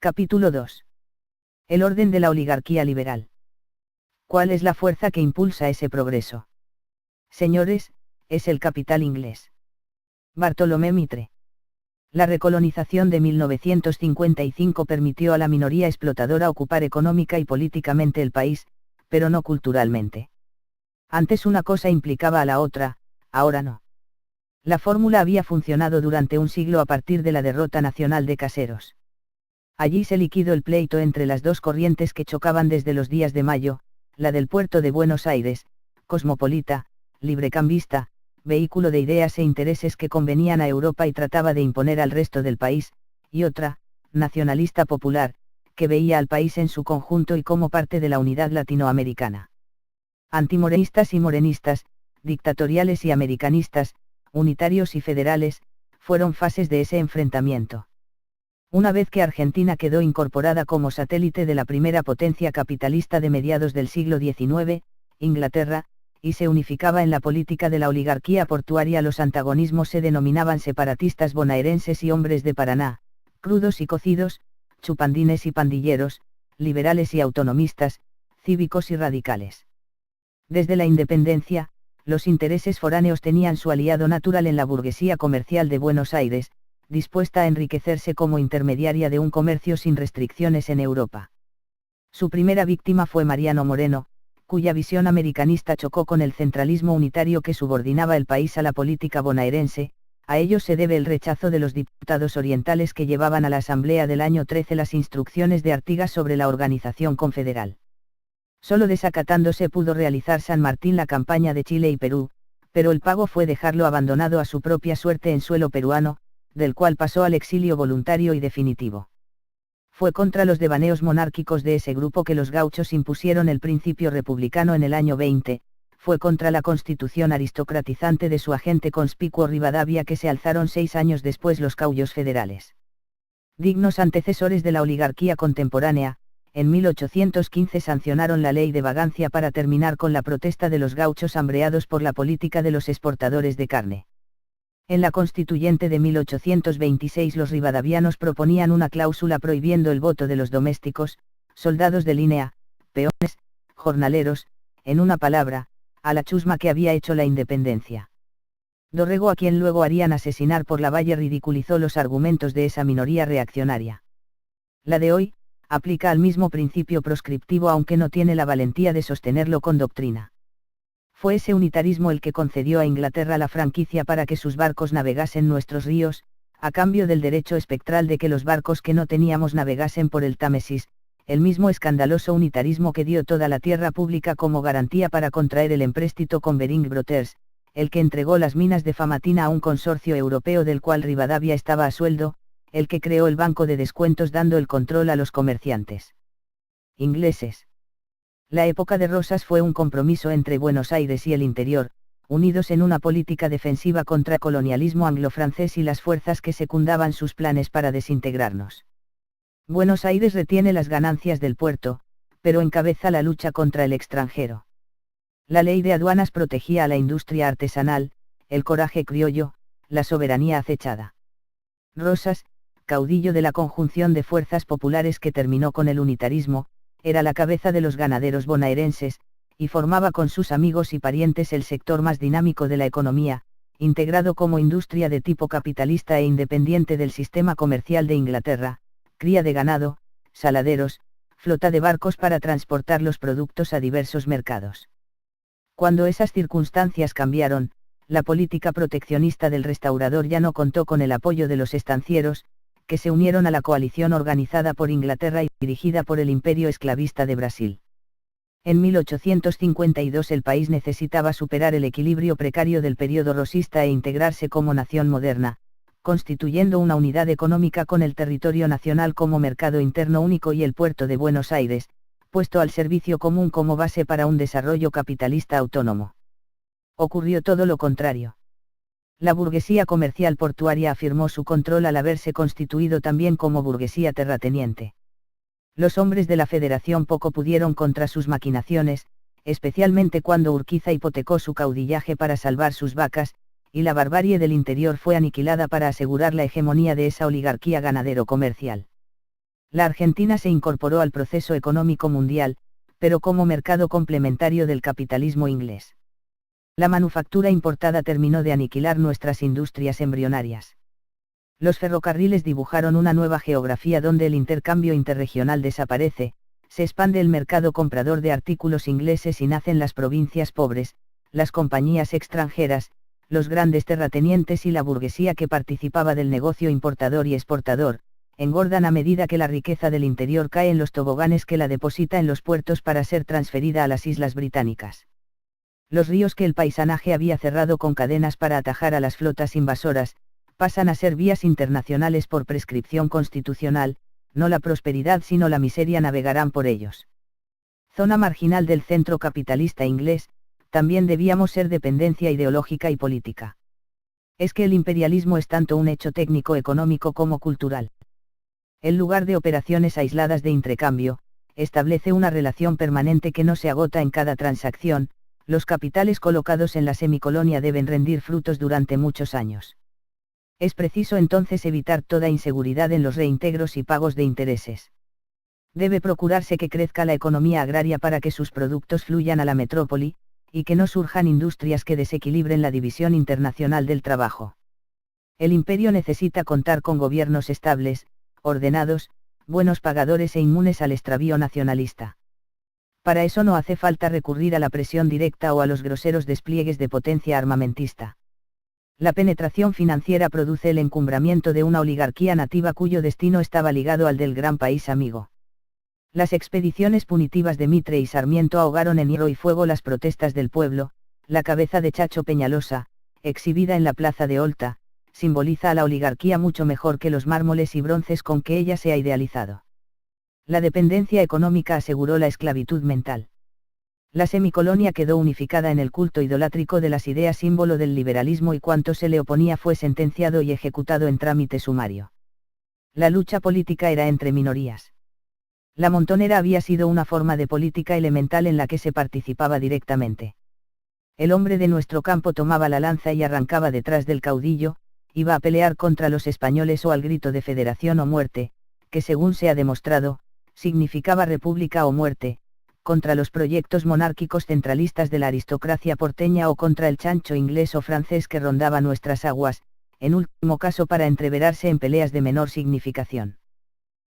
Capítulo 2. El orden de la oligarquía liberal. ¿Cuál es la fuerza que impulsa ese progreso? Señores, es el capital inglés. Bartolomé Mitre. La recolonización de 1955 permitió a la minoría explotadora ocupar económica y políticamente el país, pero no culturalmente. Antes una cosa implicaba a la otra, ahora no. La fórmula había funcionado durante un siglo a partir de la derrota nacional de Caseros. Allí se liquidó el pleito entre las dos corrientes que chocaban desde los días de mayo, la del puerto de Buenos Aires, cosmopolita, librecambista, vehículo de ideas e intereses que convenían a Europa y trataba de imponer al resto del país, y otra, nacionalista popular, que veía al país en su conjunto y como parte de la unidad latinoamericana. Antimorenistas y morenistas, dictatoriales y americanistas, unitarios y federales, fueron fases de ese enfrentamiento. Una vez que Argentina quedó incorporada como satélite de la primera potencia capitalista de mediados del siglo XIX, Inglaterra, y se unificaba en la política de la oligarquía portuaria, los antagonismos se denominaban separatistas bonaerenses y hombres de Paraná, crudos y cocidos, chupandines y pandilleros, liberales y autonomistas, cívicos y radicales. Desde la independencia, los intereses foráneos tenían su aliado natural en la burguesía comercial de Buenos Aires, dispuesta a enriquecerse como intermediaria de un comercio sin restricciones en Europa. Su primera víctima fue Mariano Moreno, cuya visión americanista chocó con el centralismo unitario que subordinaba el país a la política bonaerense. A ello se debe el rechazo de los diputados orientales que llevaban a la Asamblea del año 13 las instrucciones de Artigas sobre la organización confederal. Solo desacatándose pudo realizar San Martín la campaña de Chile y Perú, pero el pago fue dejarlo abandonado a su propia suerte en suelo peruano, del cual pasó al exilio voluntario y definitivo. Fue contra los devaneos monárquicos de ese grupo que los gauchos impusieron el principio republicano en el año 20, fue contra la constitución aristocratizante de su agente conspicuo Rivadavia que se alzaron 6 años después los caudillos federales. Dignos antecesores de la oligarquía contemporánea, en 1815 sancionaron la ley de vagancia para terminar con la protesta de los gauchos hambreados por la política de los exportadores de carne. En la Constituyente de 1826 los rivadavianos proponían una cláusula prohibiendo el voto de los domésticos, soldados de línea, peones, jornaleros, en una palabra, a la chusma que había hecho la independencia. Dorrego, a quien luego harían asesinar por Lavalle, ridiculizó los argumentos de esa minoría reaccionaria. La de hoy, aplica al mismo principio proscriptivo aunque no tiene la valentía de sostenerlo con doctrina. Fue ese unitarismo el que concedió a Inglaterra la franquicia para que sus barcos navegasen nuestros ríos, a cambio del derecho espectral de que los barcos que no teníamos navegasen por el Támesis, el mismo escandaloso unitarismo que dio toda la tierra pública como garantía para contraer el empréstito con Bering Brothers, el que entregó las minas de Famatina a un consorcio europeo del cual Rivadavia estaba a sueldo, el que creó el banco de descuentos dando el control a los comerciantes ingleses. La época de Rosas fue un compromiso entre Buenos Aires y el interior, unidos en una política defensiva contra el colonialismo anglo-francés y las fuerzas que secundaban sus planes para desintegrarnos. Buenos Aires retiene las ganancias del puerto, pero encabeza la lucha contra el extranjero. La ley de aduanas protegía a la industria artesanal, el coraje criollo, la soberanía acechada. Rosas, caudillo de la conjunción de fuerzas populares que terminó con el unitarismo, era la cabeza de los ganaderos bonaerenses, y formaba con sus amigos y parientes el sector más dinámico de la economía, integrado como industria de tipo capitalista e independiente del sistema comercial de Inglaterra, cría de ganado, saladeros, flota de barcos para transportar los productos a diversos mercados. Cuando esas circunstancias cambiaron, la política proteccionista del restaurador ya no contó con el apoyo de los estancieros, que se unieron a la coalición organizada por Inglaterra y dirigida por el Imperio Esclavista de Brasil. En 1852 el país necesitaba superar el equilibrio precario del periodo rosista e integrarse como nación moderna, constituyendo una unidad económica con el territorio nacional como mercado interno único y el puerto de Buenos Aires, puesto al servicio común como base para un desarrollo capitalista autónomo. Ocurrió todo lo contrario. La burguesía comercial portuaria afirmó su control al haberse constituido también como burguesía terrateniente. Los hombres de la Federación poco pudieron contra sus maquinaciones, especialmente cuando Urquiza hipotecó su caudillaje para salvar sus vacas, y la barbarie del interior fue aniquilada para asegurar la hegemonía de esa oligarquía ganadero-comercial. La Argentina se incorporó al proceso económico mundial, pero como mercado complementario del capitalismo inglés. La manufactura importada terminó de aniquilar nuestras industrias embrionarias. Los ferrocarriles dibujaron una nueva geografía donde el intercambio interregional desaparece, se expande el mercado comprador de artículos ingleses y nacen las provincias pobres, las compañías extranjeras, los grandes terratenientes y la burguesía que participaba del negocio importador y exportador, engordan a medida que la riqueza del interior cae en los toboganes que la deposita en los puertos para ser transferida a las islas británicas. Los ríos que el paisanaje había cerrado con cadenas para atajar a las flotas invasoras, pasan a ser vías internacionales por prescripción constitucional, no la prosperidad sino la miseria navegarán por ellos. Zona marginal del centro capitalista inglés, también debíamos ser dependencia ideológica y política. Es que el imperialismo es tanto un hecho técnico económico como cultural. En lugar de operaciones aisladas de intercambio, establece una relación permanente que no se agota en cada transacción, los capitales colocados en la semicolonia deben rendir frutos durante muchos años. Es preciso entonces evitar toda inseguridad en los reintegros y pagos de intereses. Debe procurarse que crezca la economía agraria para que sus productos fluyan a la metrópoli, y que no surjan industrias que desequilibren la división internacional del trabajo. El imperio necesita contar con gobiernos estables, ordenados, buenos pagadores e inmunes al extravío nacionalista. Para eso no hace falta recurrir a la presión directa o a los groseros despliegues de potencia armamentista. La penetración financiera produce el encumbramiento de una oligarquía nativa cuyo destino estaba ligado al del gran país amigo. Las expediciones punitivas de Mitre y Sarmiento ahogaron en hierro y fuego las protestas del pueblo. La cabeza de Chacho Peñalosa, exhibida en la plaza de Olta, simboliza a la oligarquía mucho mejor que los mármoles y bronces con que ella se ha idealizado. La dependencia económica aseguró la esclavitud mental. La semicolonia quedó unificada en el culto idolátrico de las ideas símbolo del liberalismo y cuanto se le oponía fue sentenciado y ejecutado en trámite sumario. La lucha política era entre minorías. La montonera había sido una forma de política elemental en la que se participaba directamente. El hombre de nuestro campo tomaba la lanza y arrancaba detrás del caudillo, iba a pelear contra los españoles o al grito de federación o muerte, que según se ha demostrado, significaba república o muerte, contra los proyectos monárquicos centralistas de la aristocracia porteña o contra el chancho inglés o francés que rondaba nuestras aguas, en último caso para entreverarse en peleas de menor significación.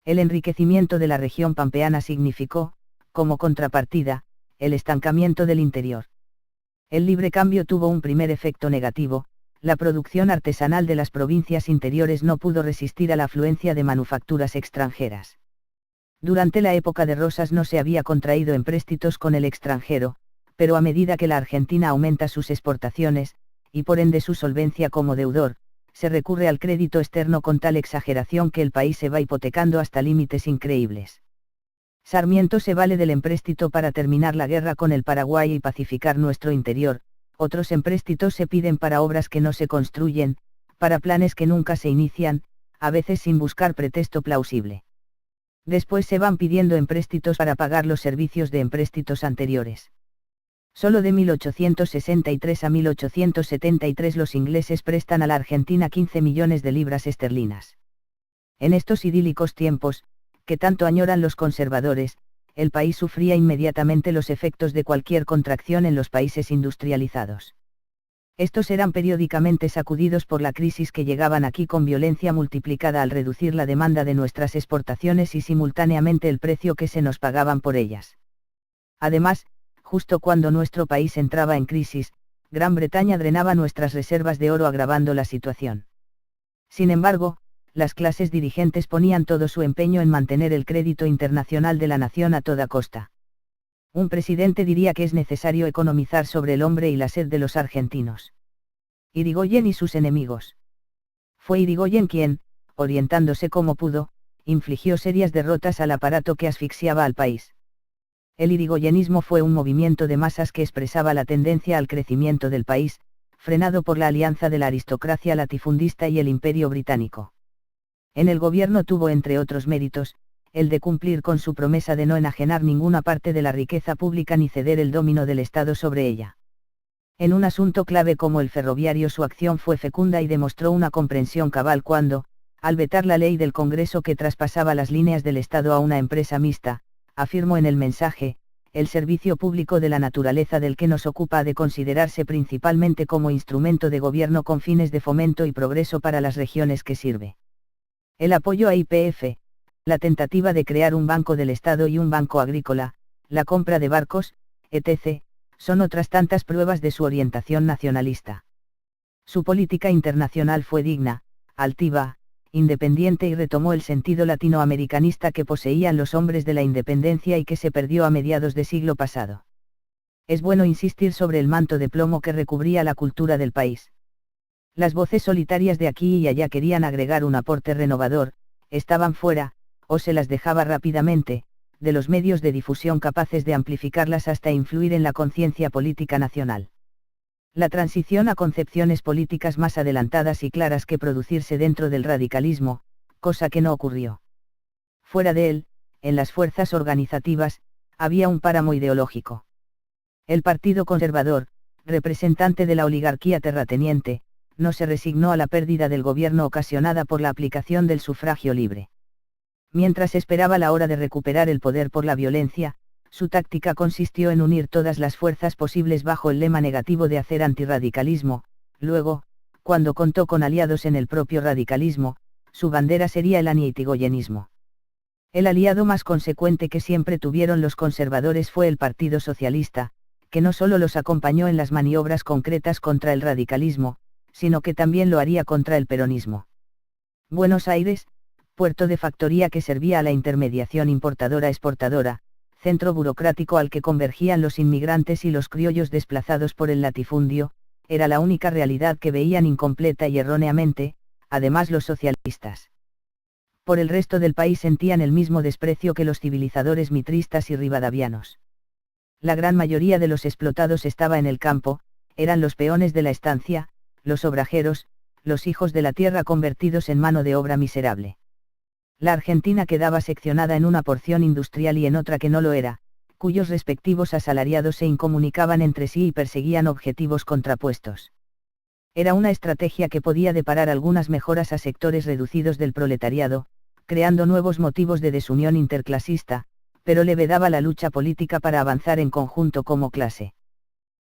El enriquecimiento de la región pampeana significó, como contrapartida, el estancamiento del interior. El libre cambio tuvo un primer efecto negativo. La producción artesanal de las provincias interiores no pudo resistir a la afluencia de manufacturas extranjeras. Durante la época de Rosas no se había contraído empréstitos con el extranjero, pero a medida que la Argentina aumenta sus exportaciones, y por ende su solvencia como deudor, se recurre al crédito externo con tal exageración que el país se va hipotecando hasta límites increíbles. Sarmiento se vale del empréstito para terminar la guerra con el Paraguay y pacificar nuestro interior. Otros empréstitos se piden para obras que no se construyen, para planes que nunca se inician, a veces sin buscar pretexto plausible. Después se van pidiendo empréstitos para pagar los servicios de empréstitos anteriores. Solo de 1863 a 1873 los ingleses prestan a la Argentina 15 millones de libras esterlinas. En estos idílicos tiempos, que tanto añoran los conservadores, el país sufría inmediatamente los efectos de cualquier contracción en los países industrializados. Estos eran periódicamente sacudidos por la crisis que llegaban aquí con violencia multiplicada al reducir la demanda de nuestras exportaciones y simultáneamente el precio que se nos pagaban por ellas. Además, justo cuando nuestro país entraba en crisis, Gran Bretaña drenaba nuestras reservas de oro agravando la situación. Sin embargo, las clases dirigentes ponían todo su empeño en mantener el crédito internacional de la nación a toda costa. Un presidente diría que es necesario economizar sobre el hombre y la sed de los argentinos. Irigoyen y sus enemigos. Fue Irigoyen quien, orientándose como pudo, infligió serias derrotas al aparato que asfixiaba al país. El irigoyenismo fue un movimiento de masas que expresaba la tendencia al crecimiento del país, frenado por la alianza de la aristocracia latifundista y el Imperio británico. En el gobierno tuvo entre otros méritos, el de cumplir con su promesa de no enajenar ninguna parte de la riqueza pública ni ceder el dominio del Estado sobre ella. En un asunto clave como el ferroviario su acción fue fecunda y demostró una comprensión cabal cuando, Al vetar la ley del Congreso que traspasaba las líneas del Estado a una empresa mixta, afirmó en el mensaje, el servicio público de la naturaleza del que nos ocupa ha de considerarse principalmente como instrumento de gobierno con fines de fomento y progreso para las regiones que sirve. El apoyo a YPF, la tentativa de crear un banco del Estado y un banco agrícola, la compra de barcos, etc., son otras tantas pruebas de su orientación nacionalista. Su política internacional fue digna, altiva, independiente y retomó el sentido latinoamericanista que poseían los hombres de la independencia y que se perdió a mediados de siglo pasado. Es bueno insistir sobre el manto de plomo que recubría la cultura del país. Las voces solitarias de aquí y allá querían agregar un aporte renovador, estaban fuera, o se las dejaba rápidamente, de los medios de difusión capaces de amplificarlas hasta influir en la conciencia política nacional. La transición a concepciones políticas más adelantadas y claras que producirse dentro del radicalismo, cosa que no ocurrió. Fuera de él, en las fuerzas organizativas, había un páramo ideológico. El Partido Conservador, representante de la oligarquía terrateniente, no se resignó a la pérdida del gobierno ocasionada por la aplicación del sufragio libre. Mientras esperaba la hora de recuperar el poder por la violencia, su táctica consistió en unir todas las fuerzas posibles bajo el lema negativo de hacer antirradicalismo. Luego, cuando contó con aliados en el propio radicalismo, su bandera sería el antigoyenismo. El aliado más consecuente que siempre tuvieron los conservadores fue el Partido Socialista, que no solo los acompañó en las maniobras concretas contra el radicalismo, sino que también lo haría contra el peronismo. Buenos Aires, puerto de factoría que servía a la intermediación importadora-exportadora, centro burocrático al que convergían los inmigrantes y los criollos desplazados por el latifundio, era la única realidad que veían incompleta y erróneamente, además los socialistas. Por el resto del país sentían el mismo desprecio que los civilizadores mitristas y rivadavianos. La gran mayoría de los explotados estaba en el campo, eran los peones de la estancia, los obrajeros, los hijos de la tierra convertidos en mano de obra miserable. La Argentina quedaba seccionada en una porción industrial y en otra que no lo era, cuyos respectivos asalariados se incomunicaban entre sí y perseguían objetivos contrapuestos. Era una estrategia que podía deparar algunas mejoras a sectores reducidos del proletariado, creando nuevos motivos de desunión interclasista, pero le vedaba la lucha política para avanzar en conjunto como clase.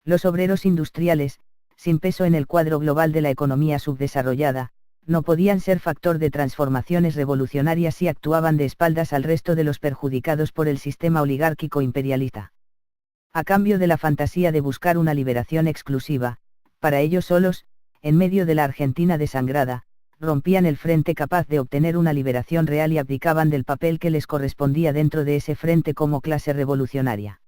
Los obreros industriales, sin peso en el cuadro global de la economía subdesarrollada, no podían ser factor de transformaciones revolucionarias si actuaban de espaldas al resto de los perjudicados por el sistema oligárquico imperialista. A cambio de la fantasía de buscar una liberación exclusiva, para ellos solos, en medio de la Argentina desangrada, rompían el frente capaz de obtener una liberación real y abdicaban del papel que les correspondía dentro de ese frente como clase revolucionaria.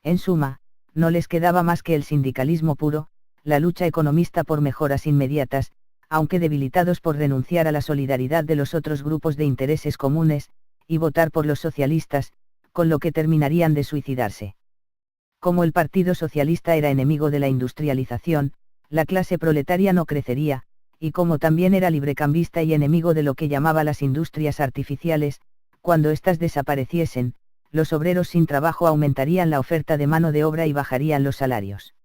En suma, no les quedaba más que el sindicalismo puro, la lucha economista por mejoras inmediatas, aunque debilitados por renunciar a la solidaridad de los otros grupos de intereses comunes, y votar por los socialistas, con lo que terminarían de suicidarse. Como el Partido Socialista era enemigo de la industrialización, la clase proletaria no crecería, y como también era librecambista y enemigo de lo que llamaba las industrias artificiales, cuando éstas desapareciesen, los obreros sin trabajo aumentarían la oferta de mano de obra y bajarían los salarios.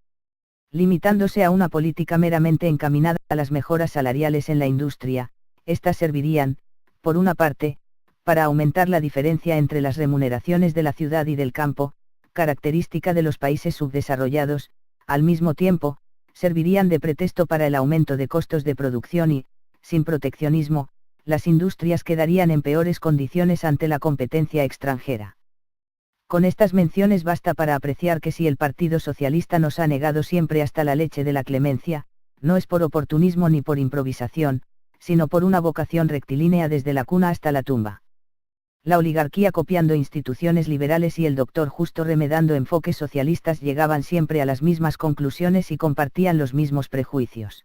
Limitándose a una política meramente encaminada a las mejoras salariales en la industria, éstas servirían, por una parte, para aumentar la diferencia entre las remuneraciones de la ciudad y del campo, característica de los países subdesarrollados, al mismo tiempo, servirían de pretexto para el aumento de costos de producción y, sin proteccionismo, las industrias quedarían en peores condiciones ante la competencia extranjera. Con estas menciones basta para apreciar que si el Partido Socialista nos ha negado siempre hasta la leche de la clemencia, no es por oportunismo ni por improvisación, sino por una vocación rectilínea desde la cuna hasta la tumba. La oligarquía copiando instituciones liberales y el doctor Justo remedando enfoques socialistas llegaban siempre a las mismas conclusiones y compartían los mismos prejuicios.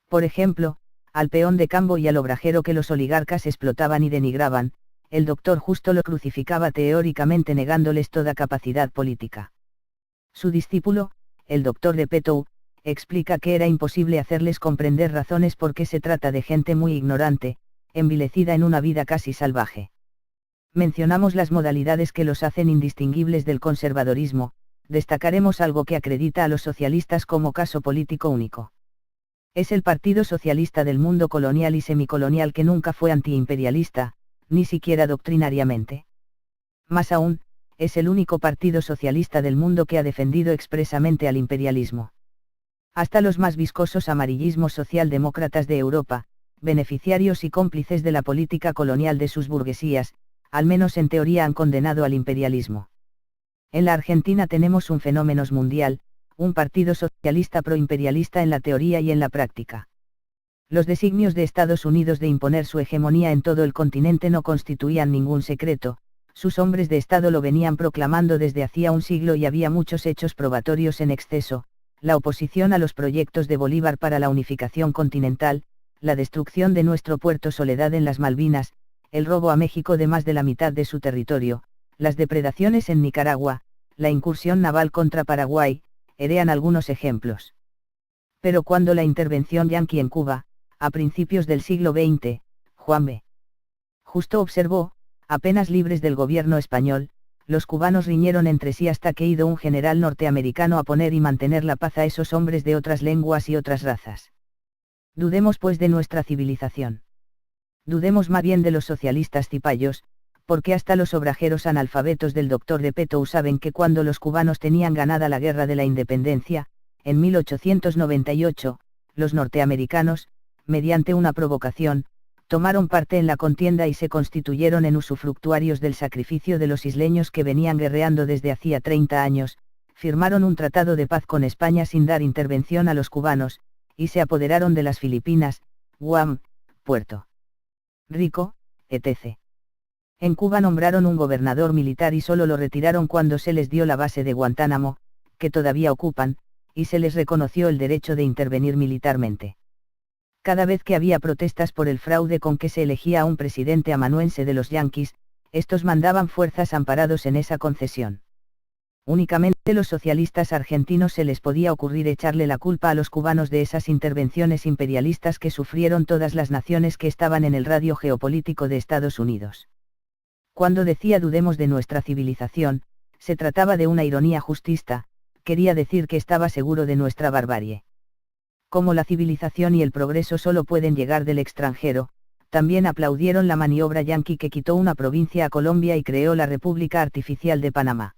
Por ejemplo, al peón de campo y al obrajero que los oligarcas explotaban y denigraban, el doctor Justo lo crucificaba teóricamente negándoles toda capacidad política. Su discípulo, el doctor de Petou, explica que era imposible hacerles comprender razones porque se trata de gente muy ignorante, envilecida en una vida casi salvaje. Mencionamos las modalidades que los hacen indistinguibles del conservadorismo, destacaremos algo que acredita a los socialistas como caso político único. Es el Partido Socialista del mundo colonial y semicolonial que nunca fue antiimperialista, ni siquiera doctrinariamente. Más aún, es el único partido socialista del mundo que ha defendido expresamente al imperialismo. Hasta los más viscosos amarillismos socialdemócratas de Europa, beneficiarios y cómplices de la política colonial de sus burguesías, al menos en teoría han condenado al imperialismo. En la Argentina tenemos un fenómeno mundial, un partido socialista proimperialista en la teoría y en la práctica. Los designios de Estados Unidos de imponer su hegemonía en todo el continente no constituían ningún secreto, sus hombres de Estado lo venían proclamando desde hacía un siglo y había muchos hechos probatorios en exceso: la oposición a los proyectos de Bolívar para la unificación continental, la destrucción de nuestro puerto Soledad en las Malvinas, el robo a México de más de la mitad de su territorio, las depredaciones en Nicaragua, la incursión naval contra Paraguay, eran algunos ejemplos. Pero cuando la intervención yanqui en Cuba, a principios del siglo XX, Juan B. Justo observó: apenas libres del gobierno español, los cubanos riñeron entre sí hasta que ido un general norteamericano a poner y mantener la paz a esos hombres de otras lenguas y otras razas. Dudemos pues de nuestra civilización. Dudemos más bien de los socialistas cipayos, porque hasta los obrajeros analfabetos del doctor de Petou saben que cuando los cubanos tenían ganada la guerra de la independencia, en 1898, los norteamericanos, mediante una provocación, tomaron parte en la contienda y se constituyeron en usufructuarios del sacrificio de los isleños que venían guerreando desde hacía 30 años, firmaron un tratado de paz con España sin dar intervención a los cubanos, y se apoderaron de las Filipinas, Guam, Puerto Rico, etc. En Cuba nombraron un gobernador militar y solo lo retiraron cuando se les dio la base de Guantánamo, que todavía ocupan, y se les reconoció el derecho de intervenir militarmente. Cada vez que había protestas por el fraude con que se elegía a un presidente amanuense de los yanquis, estos mandaban fuerzas amparados en esa concesión. Únicamente los socialistas argentinos se les podía ocurrir echarle la culpa a los cubanos de esas intervenciones imperialistas que sufrieron todas las naciones que estaban en el radio geopolítico de Estados Unidos. Cuando decía dudemos de nuestra civilización, se trataba de una ironía justista, quería decir que estaba seguro de nuestra barbarie. Como la civilización y el progreso solo pueden llegar del extranjero, también aplaudieron la maniobra yanqui que quitó una provincia a Colombia y creó la República Artificial de Panamá.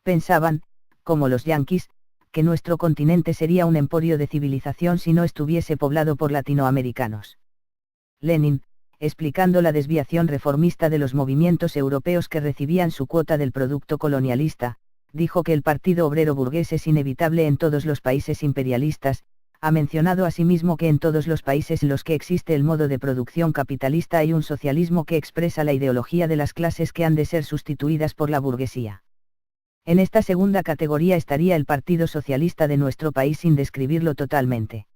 Pensaban, como los yanquis, que nuestro continente sería un emporio de civilización si no estuviese poblado por latinoamericanos. Lenin, explicando la desviación reformista de los movimientos europeos que recibían su cuota del producto colonialista, dijo que el Partido Obrero Burgués es inevitable en todos los países imperialistas. Ha mencionado asimismo que en todos los países en los que existe el modo de producción capitalista hay un socialismo que expresa la ideología de las clases que han de ser sustituidas por la burguesía. En esta segunda categoría estaría el Partido Socialista de nuestro país sin describirlo totalmente.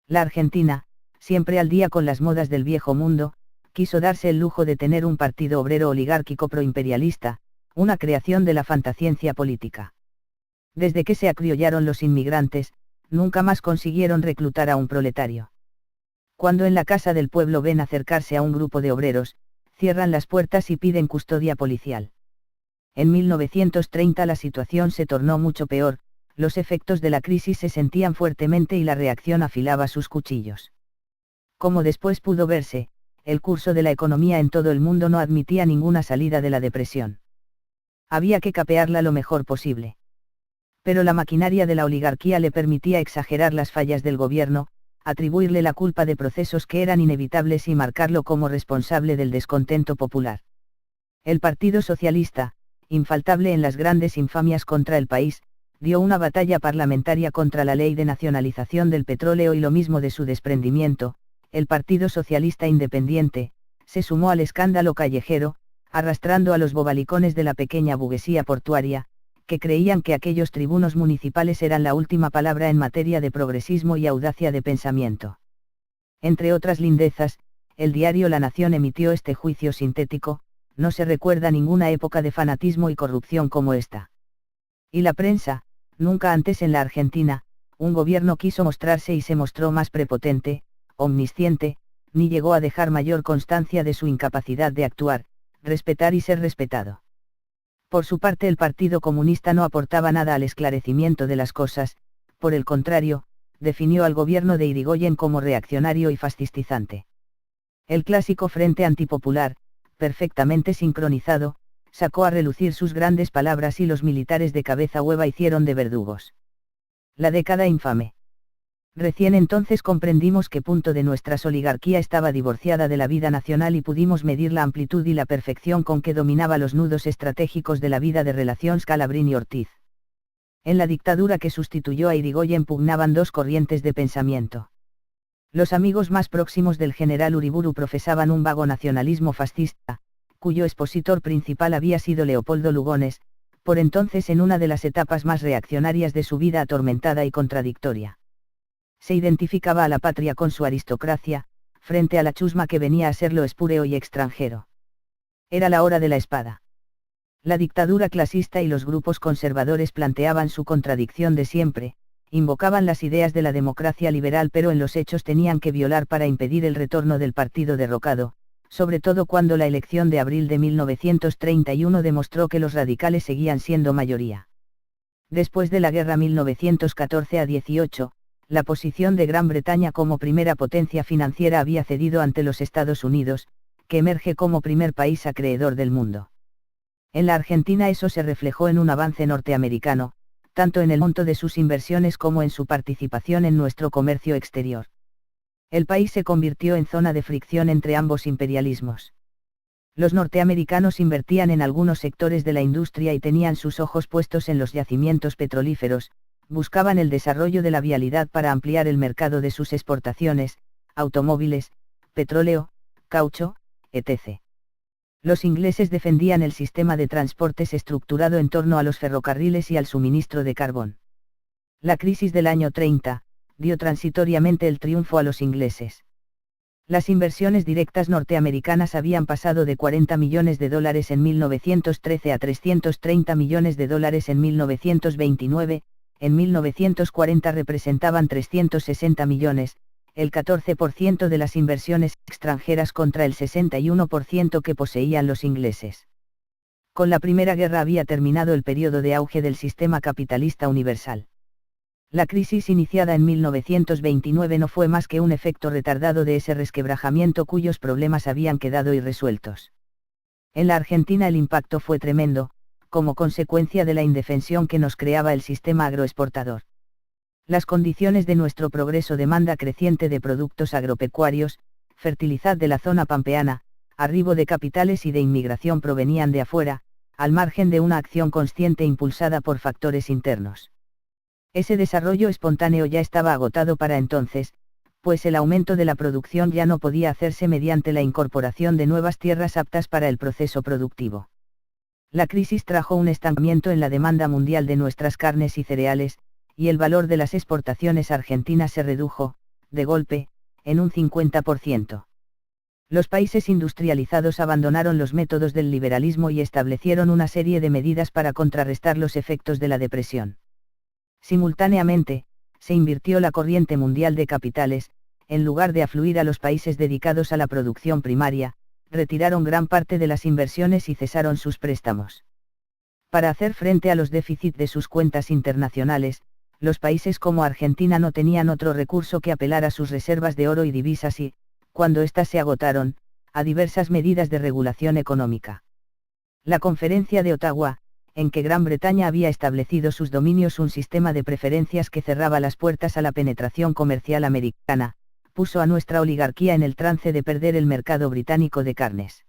La Argentina, siempre al día con las modas del viejo mundo, quiso darse el lujo de tener un partido obrero oligárquico proimperialista, una creación de la fantasciencia política. Desde que se acriollaron los inmigrantes, nunca más consiguieron reclutar a un proletario. Cuando en la casa del pueblo ven acercarse a un grupo de obreros, cierran las puertas y piden custodia policial. En 1930 la situación se tornó mucho peor, los efectos de la crisis se sentían fuertemente y la reacción afilaba sus cuchillos. Como después pudo verse, el curso de la economía en todo el mundo no admitía ninguna salida de la depresión. Había que capearla lo mejor posible. Pero la maquinaria de la oligarquía le permitía exagerar las fallas del gobierno, atribuirle la culpa de procesos que eran inevitables y marcarlo como responsable del descontento popular. El Partido Socialista, infaltable en las grandes infamias contra el país, dio una batalla parlamentaria contra la ley de nacionalización del petróleo y lo mismo de su desprendimiento. El Partido Socialista Independiente se sumó al escándalo callejero, arrastrando a los bobalicones de la pequeña burguesía portuaria, que creían que aquellos tribunos municipales eran la última palabra en materia de progresismo y audacia de pensamiento. Entre otras lindezas, el diario La Nación emitió este juicio sintético: no se recuerda ninguna época de fanatismo y corrupción como esta. Y la prensa: nunca antes en la Argentina, un gobierno quiso mostrarse y se mostró más prepotente, omnisciente, ni llegó a dejar mayor constancia de su incapacidad de actuar, respetar y ser respetado. Por su parte el Partido Comunista no aportaba nada al esclarecimiento de las cosas, por el contrario, definió al gobierno de Irigoyen como reaccionario y fascistizante. El clásico Frente Antipopular, perfectamente sincronizado, sacó a relucir sus grandes palabras y los militares de cabeza hueva hicieron de verdugos. La década infame. Recién entonces comprendimos qué punto de nuestra oligarquía estaba divorciada de la vida nacional y pudimos medir la amplitud y la perfección con que dominaba los nudos estratégicos de la vida de relación Scalabrini y Ortiz. En la dictadura que sustituyó a Irigoyen pugnaban dos corrientes de pensamiento. Los amigos más próximos del general Uriburu profesaban un vago nacionalismo fascista, cuyo expositor principal había sido Leopoldo Lugones, por entonces en una de las etapas más reaccionarias de su vida atormentada y contradictoria. Se identificaba a la patria con su aristocracia, frente a la chusma que venía a ser lo espúreo y extranjero. Era la hora de la espada. La dictadura clasista y los grupos conservadores planteaban su contradicción de siempre, invocaban las ideas de la democracia liberal pero en los hechos tenían que violar para impedir el retorno del partido derrocado, sobre todo cuando la elección de abril de 1931 demostró que los radicales seguían siendo mayoría. Después de la guerra 1914-18, la posición de Gran Bretaña como primera potencia financiera había cedido ante los Estados Unidos, que emerge como primer país acreedor del mundo. En la Argentina eso se reflejó en un avance norteamericano, tanto en el monto de sus inversiones como en su participación en nuestro comercio exterior. El país se convirtió en zona de fricción entre ambos imperialismos. Los norteamericanos invertían en algunos sectores de la industria y tenían sus ojos puestos en los yacimientos petrolíferos, buscaban el desarrollo de la vialidad para ampliar el mercado de sus exportaciones, automóviles, petróleo, caucho, etc. Los ingleses defendían el sistema de transportes estructurado en torno a los ferrocarriles y al suministro de carbón. La crisis del año 30, dio transitoriamente el triunfo a los ingleses. Las inversiones directas norteamericanas habían pasado de $40 millones en 1913 a $330 millones en 1929, en 1940 representaban 360 millones, el 14% de las inversiones extranjeras contra el 61% que poseían los ingleses. Con la Primera Guerra había terminado el periodo de auge del sistema capitalista universal. La crisis iniciada en 1929 no fue más que un efecto retardado de ese resquebrajamiento cuyos problemas habían quedado irresueltos. En la Argentina el impacto fue tremendo, como consecuencia de la indefensión que nos creaba el sistema agroexportador. Las condiciones de nuestro progreso, demanda creciente de productos agropecuarios, fertilidad de la zona pampeana, arribo de capitales y de inmigración provenían de afuera, al margen de una acción consciente impulsada por factores internos. Ese desarrollo espontáneo ya estaba agotado para entonces, pues el aumento de la producción ya no podía hacerse mediante la incorporación de nuevas tierras aptas para el proceso productivo. La crisis trajo un estancamiento en la demanda mundial de nuestras carnes y cereales, y el valor de las exportaciones argentinas se redujo, de golpe, en un 50%. Los países industrializados abandonaron los métodos del liberalismo y establecieron una serie de medidas para contrarrestar los efectos de la depresión. Simultáneamente, se invirtió la corriente mundial de capitales, en lugar de afluir a los países dedicados a la producción primaria, retiraron gran parte de las inversiones y cesaron sus préstamos. Para hacer frente a los déficits de sus cuentas internacionales, los países como Argentina no tenían otro recurso que apelar a sus reservas de oro y divisas y, cuando éstas se agotaron, a diversas medidas de regulación económica. La Conferencia de Ottawa, en que Gran Bretaña había establecido sus dominios un sistema de preferencias que cerraba las puertas a la penetración comercial americana, puso a nuestra oligarquía en el trance de perder el mercado británico de carnes.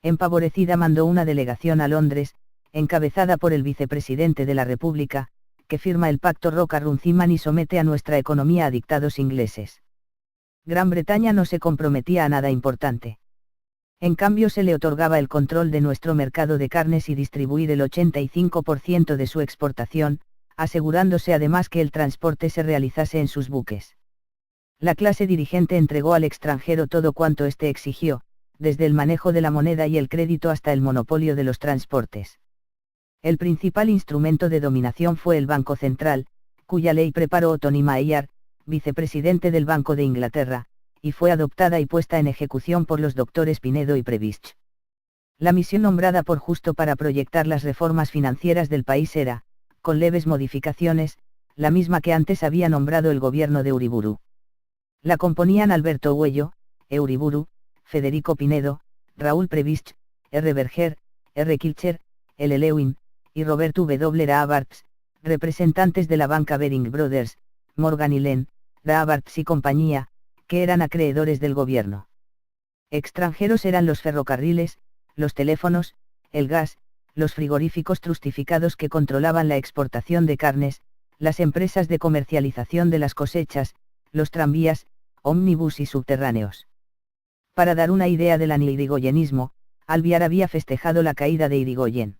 Empavorecida mandó una delegación a Londres, encabezada por el vicepresidente de la República, que firma el pacto Roca-Runciman y somete a nuestra economía a dictados ingleses. Gran Bretaña no se comprometía a nada importante. En cambio se le otorgaba el control de nuestro mercado de carnes y distribuir el 85% de su exportación, asegurándose además que el transporte se realizase en sus buques. La clase dirigente entregó al extranjero todo cuanto éste exigió, desde el manejo de la moneda y el crédito hasta el monopolio de los transportes. El principal instrumento de dominación fue el Banco Central, cuya ley preparó Tony Maillard, vicepresidente del Banco de Inglaterra, y fue adoptada y puesta en ejecución por los doctores Pinedo y Prebisch. La misión nombrada por Justo para proyectar las reformas financieras del país era, con leves modificaciones, la misma que antes había nombrado el gobierno de Uriburu. La componían Alberto Huello, Euriburu, Federico Pinedo, Raúl Prebisch, R. Berger, R. Kilcher, L. Lewin, y Robert W. Raabarts, representantes de la banca Bering Brothers, Morgan y Len, Raabarts y compañía, que eran acreedores del gobierno. Extranjeros eran los ferrocarriles, los teléfonos, el gas, los frigoríficos trustificados que controlaban la exportación de carnes, las empresas de comercialización de las cosechas, los tranvías, ómnibus y subterráneos. Para dar una idea del anti-irigoyenismo, Alvear había festejado la caída de Irigoyen.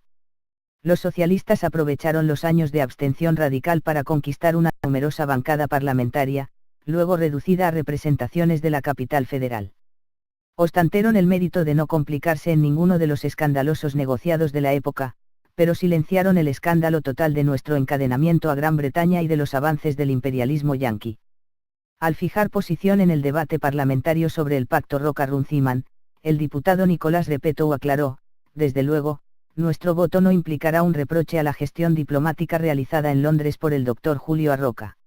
Los socialistas aprovecharon los años de abstención radical para conquistar una numerosa bancada parlamentaria, luego reducida a representaciones de la capital federal. Ostentaron el mérito de no complicarse en ninguno de los escandalosos negociados de la época, pero silenciaron el escándalo total de nuestro encadenamiento a Gran Bretaña y de los avances del imperialismo yanqui. Al fijar posición en el debate parlamentario sobre el pacto Roca-Runciman, el diputado Nicolás Repetto aclaró, desde luego, nuestro voto no implicará un reproche a la gestión diplomática realizada en Londres por el doctor Julio Arroca.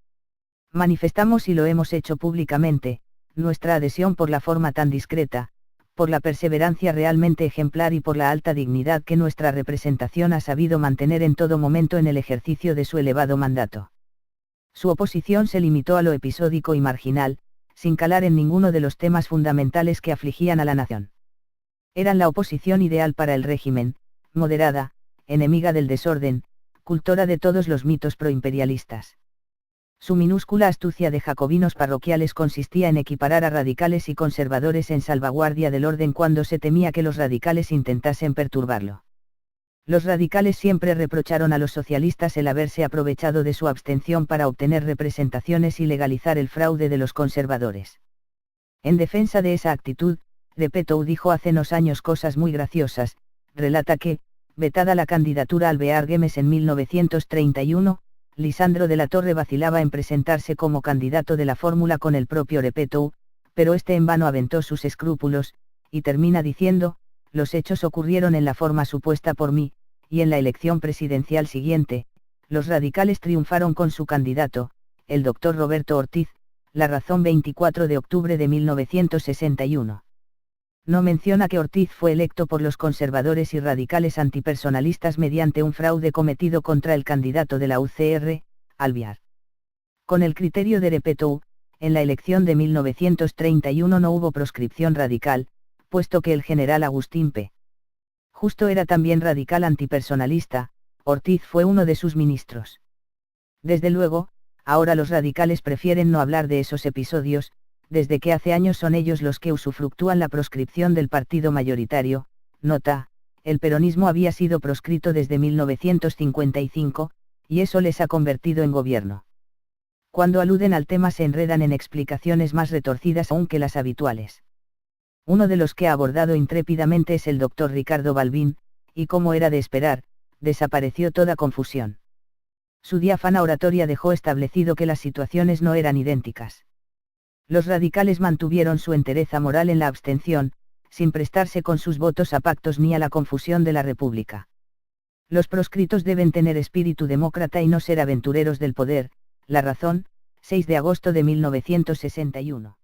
Manifestamos y lo hemos hecho públicamente, nuestra adhesión por la forma tan discreta, por la perseverancia realmente ejemplar y por la alta dignidad que nuestra representación ha sabido mantener en todo momento en el ejercicio de su elevado mandato. Su oposición se limitó a lo episódico y marginal, sin calar en ninguno de los temas fundamentales que afligían a la nación. Eran la oposición ideal para el régimen, moderada, enemiga del desorden, cultora de todos los mitos proimperialistas. Su minúscula astucia de jacobinos parroquiales consistía en equiparar a radicales y conservadores en salvaguardia del orden cuando se temía que los radicales intentasen perturbarlo. Los radicales siempre reprocharon a los socialistas el haberse aprovechado de su abstención para obtener representaciones y legalizar el fraude de los conservadores. En defensa de esa actitud, Repetto dijo hace unos años cosas muy graciosas, relata que, vetada la candidatura al Bear Games en 1931, Lisandro de la Torre vacilaba en presentarse como candidato de la fórmula con el propio Repetto, pero este en vano aventó sus escrúpulos, y termina diciendo, los hechos ocurrieron en la forma supuesta por mí, y en la elección presidencial siguiente, los radicales triunfaron con su candidato, el doctor Roberto Ortiz, La Razón 24 de octubre de 1961. No menciona que Ortiz fue electo por los conservadores y radicales antipersonalistas mediante un fraude cometido contra el candidato de la UCR, Alvear. Con el criterio de Repetto, en la elección de 1931 no hubo proscripción radical, puesto que el general Agustín P. Justo era también radical antipersonalista, Ortiz fue uno de sus ministros. Desde luego, ahora los radicales prefieren no hablar de esos episodios, desde que hace años son ellos los que usufructúan la proscripción del partido mayoritario. Nota, el peronismo había sido proscrito desde 1955, y eso les ha convertido en gobierno. Cuando aluden al tema se enredan en explicaciones más retorcidas aún que las habituales. Uno de los que ha abordado intrépidamente es el doctor Ricardo Balbín, y como era de esperar, desapareció toda confusión. Su diáfana oratoria dejó establecido que las situaciones no eran idénticas. Los radicales mantuvieron su entereza moral en la abstención, sin prestarse con sus votos a pactos ni a la confusión de la República. Los proscritos deben tener espíritu demócrata y no ser aventureros del poder. La Razón, 6 de agosto de 1961.